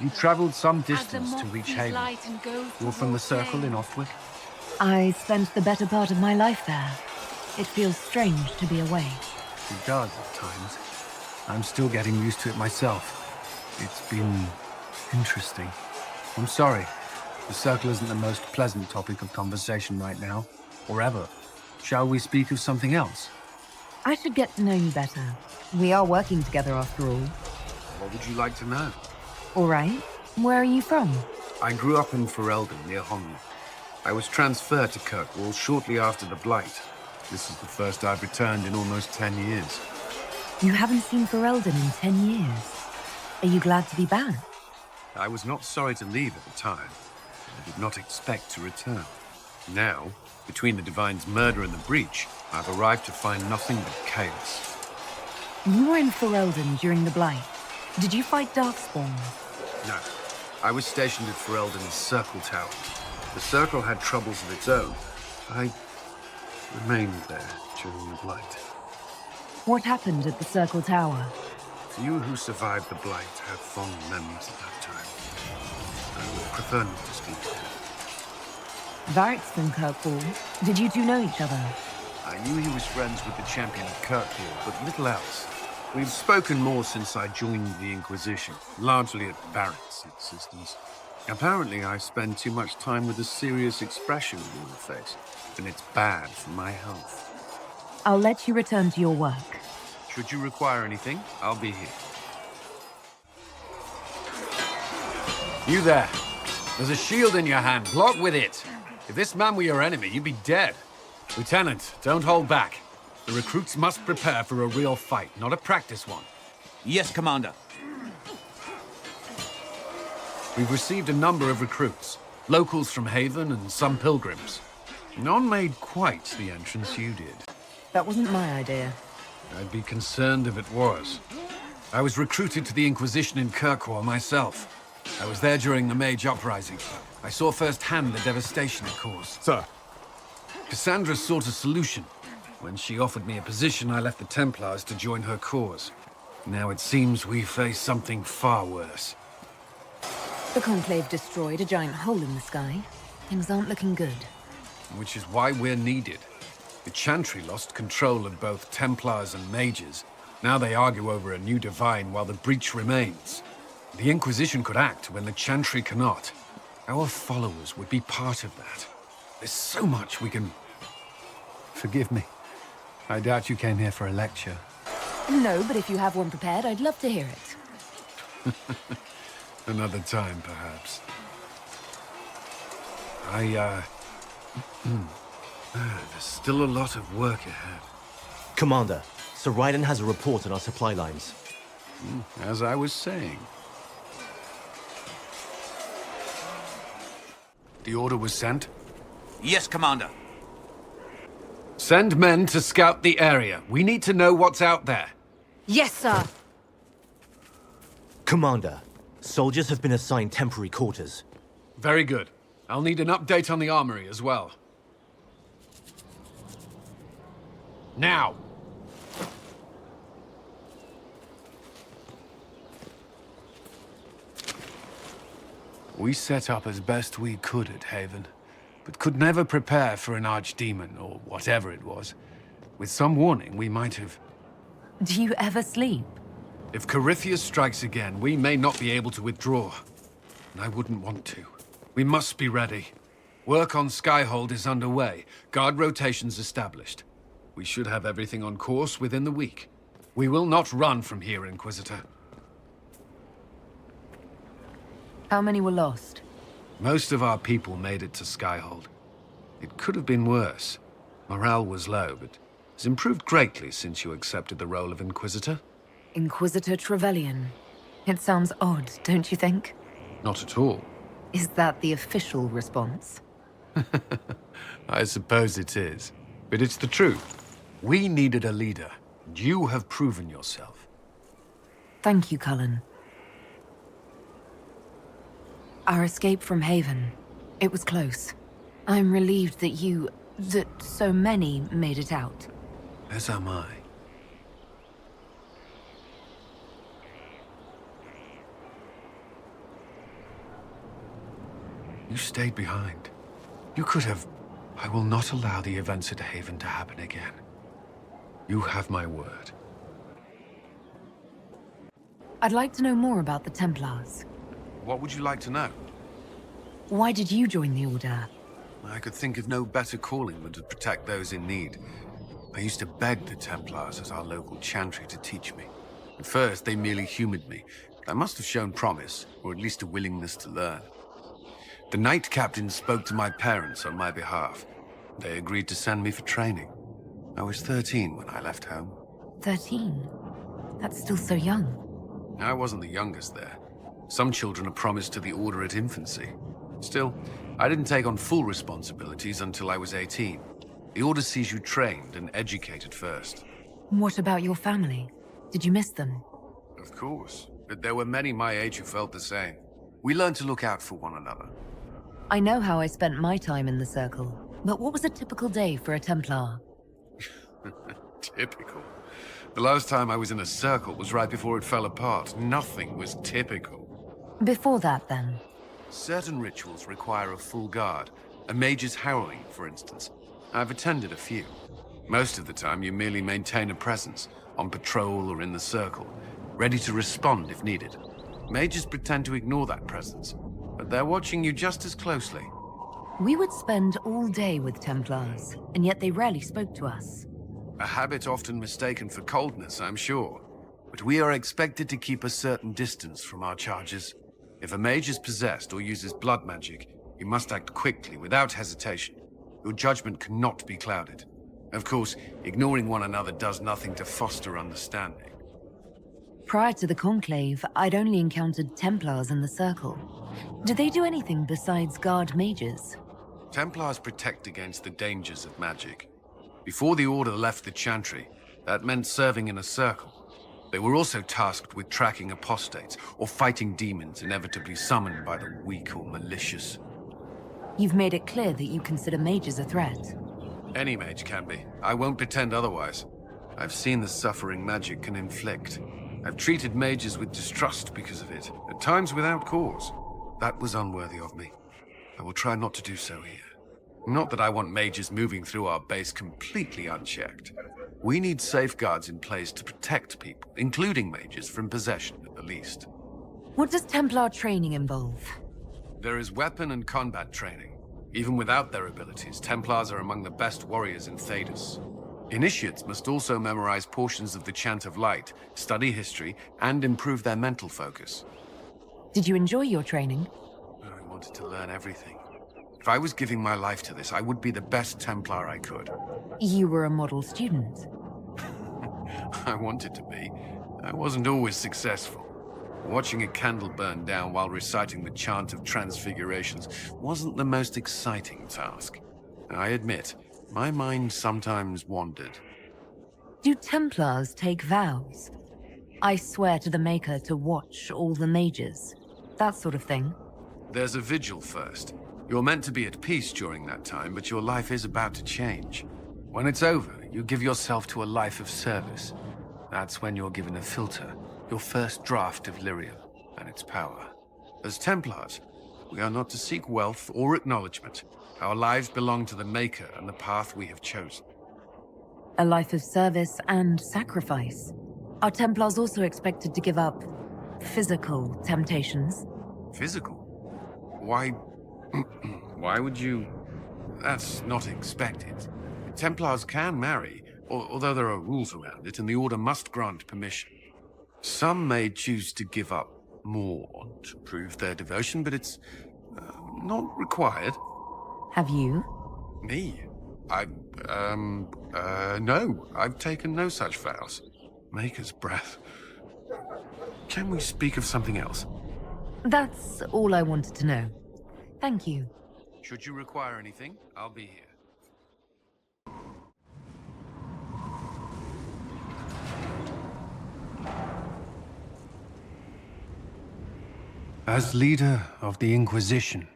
You travelled some distance to reach Haven. You're from the Circle in Ostwick? I spent the better part of my life there. It feels strange to be away. It does at times. I'm still getting used to it myself. It's been interesting. I'm sorry. The Circle isn't the most pleasant topic of conversation right now, or ever. Shall we speak of something else? I should get to know you better. We are working together after all. What would you like to know? All right. Where are you from? I grew up in Ferelden, near Hongi. I was transferred to Kirkwall shortly after the Blight. This is the first I've returned in almost 10 years. You haven't seen Ferelden in 10 years. Are you glad to be back? I was not sorry to leave at the time. I did not expect to return. Now, between the Divine's murder and the breach, I've arrived to find nothing but chaos. You were in Ferelden during the Blight. Did you fight Darkspawn? No. I was stationed at Ferelden's Circle Tower. The Circle had troubles of its own. I remained there during the Blight. What happened at the Circle Tower? Few who survived the Blight have fond memories of that time. I would prefer not to speak of it. Varric's from Kirkwall. Did you two know each other? I knew he was friends with the champion of Kirkwall, but little else. We've spoken more since I joined the Inquisition, largely at Varric's insistence. Apparently, I spend too much time with a serious expression on my face, and it's bad for my health. I'll let you return to your work. Should you require anything, I'll be here. You there. There's a shield in your hand. Block with it. If this man were your enemy, you'd be dead. Lieutenant, don't hold back. The recruits must prepare for a real fight, not a practice one. Yes, Commander. We've received a number of recruits. Locals from Haven and some pilgrims. None made quite the entrance you did. That wasn't my idea. I'd be concerned if it was. I was recruited to the Inquisition in Kirkwall myself. I was there during the Mage Uprising. I saw firsthand the devastation it caused. Sir. Cassandra sought a solution. When she offered me a position, I left the Templars to join her cause. Now it seems we face something far worse. The Conclave destroyed a giant hole in the sky. Things aren't looking good. Which is why we're needed. The Chantry lost control of both Templars and Mages. Now they argue over a new Divine while the breach remains. The Inquisition could act when the Chantry cannot. Our followers would be part of that. There's so much we can... Forgive me. I doubt you came here for a lecture. No, but if you have one prepared, I'd love to hear it. Another time, perhaps. There's still a lot of work ahead. Commander, Sir Raiden has a report on our supply lines. As I was saying. The order was sent? Yes, Commander. Send men to scout the area. We need to know what's out there. Yes, sir. Commander, soldiers have been assigned temporary quarters. Very good. I'll need an update on the armory as well. Now! We set up as best we could at Haven, but could never prepare for an archdemon, or whatever it was. With some warning, we might have... Do you ever sleep? If Corythius strikes again, we may not be able to withdraw. And I wouldn't want to. We must be ready. Work on Skyhold is underway. Guard rotations established. We should have everything on course within the week. We will not run from here, Inquisitor. How many were lost? Most of our people made it to Skyhold. It could have been worse. Morale was low, but has improved greatly since you accepted the role of Inquisitor. Inquisitor Trevelyan. It sounds odd, don't you think? Not at all. Is that the official response? I suppose it is. But it's the truth. We needed a leader, and you have proven yourself. Thank you, Cullen. Our escape from Haven. It was close. I'm relieved that so many made it out. As am I. You stayed behind. You could have... I will not allow the events at Haven to happen again. You have my word. I'd like to know more about the Templars. What would you like to know? Why did you join the Order? I could think of no better calling than to protect those in need. I used to beg the Templars as our local chantry to teach me. At first, they merely humored me. I must have shown promise, or at least a willingness to learn. The Knight Captain spoke to my parents on my behalf. They agreed to send me for training. I was 13 when I left home. 13? That's still so young. I wasn't the youngest there. Some children are promised to the Order at infancy. Still, I didn't take on full responsibilities until I was 18. The Order sees you trained and educated first. What about your family? Did you miss them? Of course, but there were many my age who felt the same. We learned to look out for one another. I know how I spent my time in the Circle, but what was a typical day for a Templar? Typical. The last time I was in a circle was right before it fell apart. Nothing was typical. Before that, then? Certain rituals require a full guard. A mage's harrowing, for instance. I've attended a few. Most of the time, you merely maintain a presence, on patrol or in the circle, ready to respond if needed. Mages pretend to ignore that presence, but they're watching you just as closely. We would spend all day with Templars, and yet they rarely spoke to us. A habit often mistaken for coldness, I'm sure. But we are expected to keep a certain distance from our charges. If a mage is possessed or uses blood magic, you must act quickly, without hesitation. Your judgment cannot be clouded. Of course, ignoring one another does nothing to foster understanding. Prior to the Conclave, I'd only encountered Templars in the Circle. Do they do anything besides guard mages? Templars protect against the dangers of magic. Before the Order left the Chantry, that meant serving in a circle. They were also tasked with tracking apostates, or fighting demons inevitably summoned by the weak or malicious. You've made it clear that you consider mages a threat. Any mage can be. I won't pretend otherwise. I've seen the suffering magic can inflict. I've treated mages with distrust because of it, at times without cause. That was unworthy of me. I will try not to do so here. Not that I want mages moving through our base completely unchecked. We need safeguards in place to protect people, including mages, from possession at the least. What does Templar training involve? There is weapon and combat training. Even without their abilities, Templars are among the best warriors in Thedas. Initiates must also memorize portions of the Chant of Light, study history, and improve their mental focus. Did you enjoy your training? I wanted to learn everything. If I was giving my life to this, I would be the best Templar I could. You were a model student. I wanted to be. I wasn't always successful. Watching a candle burn down while reciting the Chant of Transfigurations wasn't the most exciting task. I admit, my mind sometimes wandered. Do Templars take vows? I swear to the Maker to watch all the mages. That sort of thing. There's a vigil first. You're meant to be at peace during that time, but your life is about to change. When it's over, you give yourself to a life of service. That's when you're given a filter, your first draft of lyrium and its power. As Templars, we are not to seek wealth or acknowledgement. Our lives belong to the Maker and the path we have chosen. A life of service and sacrifice. Are Templars also expected to give up physical temptations? Physical? Why... why would you... That's not expected. Templars can marry, although there are rules around it, and the Order must grant permission. Some may choose to give up more to prove their devotion, but it's not required. Have you? Me? No. I've taken no such vows. Maker's breath. Can we speak of something else? That's all I wanted to know. Thank you. Should you require anything, I'll be here. As leader of the Inquisition,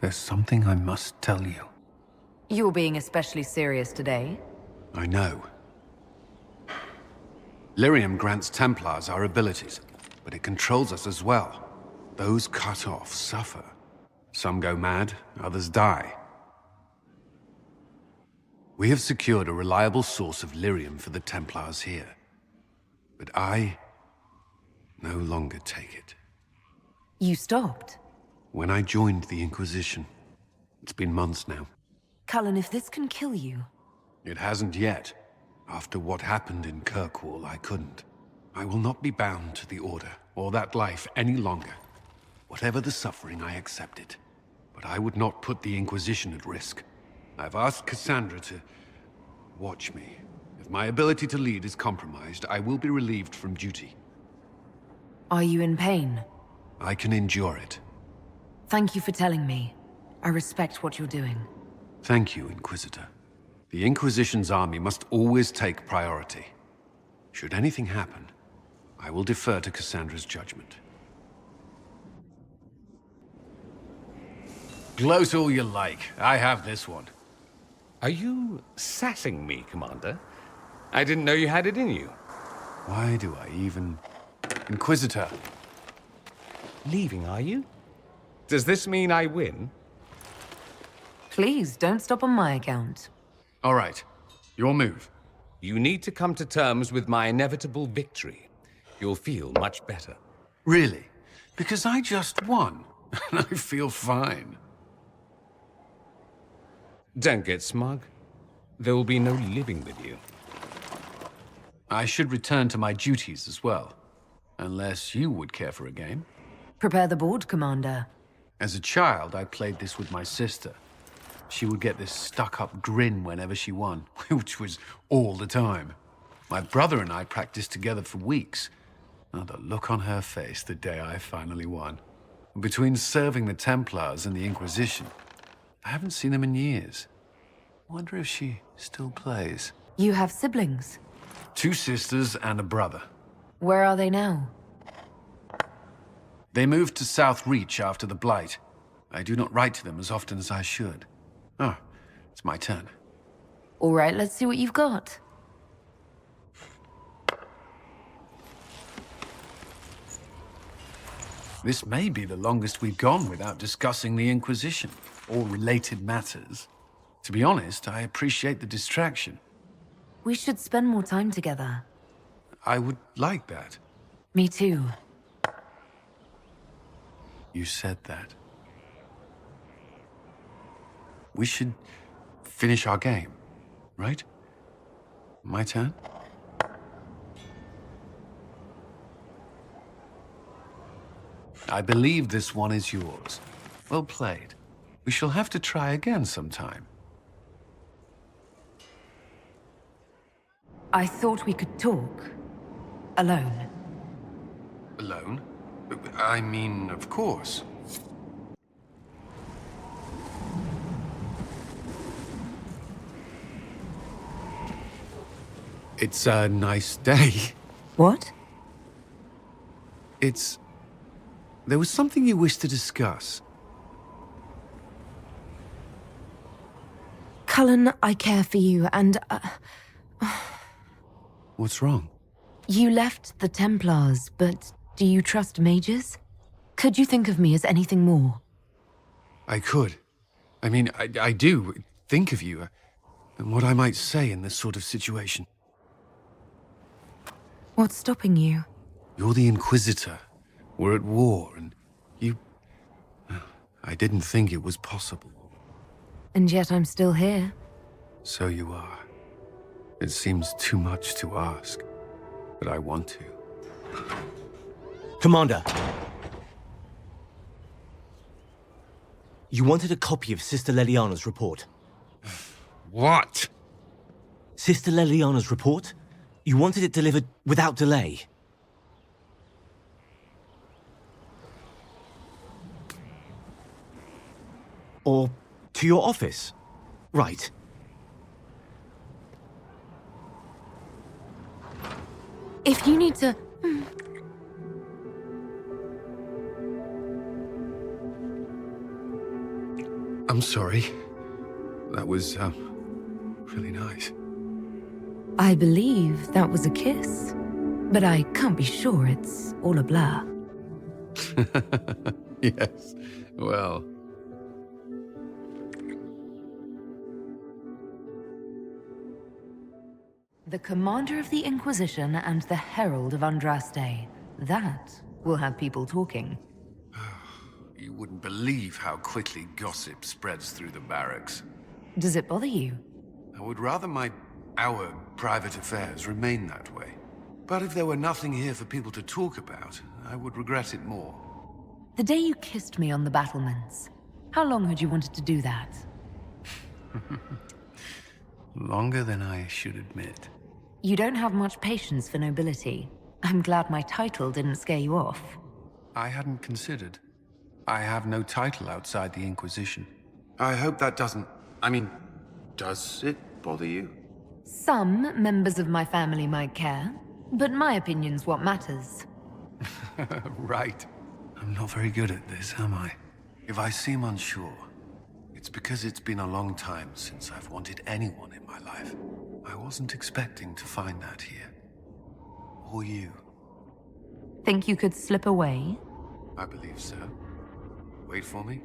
There's something I must tell you. You're being especially serious today. I know. Lyrium grants Templars our abilities, but it controls us as well. Those cut off suffer. Some go mad, others die. We have secured a reliable source of lyrium for the Templars here. But I no longer take it. You stopped? When I joined the Inquisition. It's been months now. Cullen, if this can kill you... It hasn't yet. After what happened in Kirkwall, I couldn't. I will not be bound to the Order, or that life any longer. Whatever the suffering, I accept it. But I would not put the Inquisition at risk. I've asked Cassandra to watch me. If my ability to lead is compromised, I will be relieved from duty. Are you in pain? I can endure it. Thank you for telling me. I respect what you're doing. Thank you, Inquisitor. The Inquisition's army must always take priority. Should anything happen, I will defer to Cassandra's judgment. Gloat all you like. I have this one. Are you sassing me, Commander? I didn't know you had it in you. Why do I even... Inquisitor. Leaving, are you? Does this mean I win? Please, don't stop on my account. All right. Your move. You need to come to terms with my inevitable victory. You'll feel much better. Really? Because I just won. And I feel fine. Don't get smug. There will be no living with you. I should return to my duties as well. Unless you would care for a game. Prepare the board, Commander. As a child, I played this with my sister. She would get this stuck-up grin whenever she won, which was all the time. My brother and I practiced together for weeks. Oh, the look on her face the day I finally won. Between serving the Templars and the Inquisition, I haven't seen them in years. Wonder if she still plays. You have siblings. 2 sisters and a brother. Where are they now? They moved to South Reach after the Blight. I do not write to them as often as I should. Oh, it's my turn. All right, let's see what you've got. This may be the longest we've gone without discussing the Inquisition, or related matters. To be honest, I appreciate the distraction. We should spend more time together. I would like that. Me too. You said that. We should finish our game, right? My turn? I believe this one is yours. Well played. We shall have to try again sometime. I thought we could talk. Alone. Alone? I mean, of course. It's a nice day. What? There was something you wished to discuss. Cullen, I care for you, and What's wrong? you left the Templars, but do you trust mages? Could you think of me as anything more? I could. I mean, I do think of you, and what I might say in this sort of situation. What's stopping you? You're the Inquisitor. We're at war, and you... I didn't think it was possible. And yet I'm still here. So you are. It seems too much to ask, but I want to. Commander! You wanted a copy of Sister Leliana's report. What? Sister Leliana's report? You wanted it delivered without delay. Or to your office. Right. If you need to... I'm sorry. That was, really nice. I believe that was a kiss. But I can't be sure, it's all a blur. Yes, well... The Commander of the Inquisition and the Herald of Andraste. That will have people talking. You wouldn't believe how quickly gossip spreads through the barracks. Does it bother you? I would rather our private affairs remain that way. But if there were nothing here for people to talk about, I would regret it more. The day you kissed me on the battlements, how long had you wanted to do that? Longer than I should admit. You don't have much patience for nobility. I'm glad my title didn't scare you off. I hadn't considered. I have no title outside the Inquisition. I hope that doesn't... I mean, does it bother you? Some members of my family might care, but my opinion's what matters. Right. I'm not very good at this, am I? If I seem unsure, it's because it's been a long time since I've wanted anyone in my life. I wasn't expecting to find that here. Or you. Think you could slip away? I believe so. Wait for me,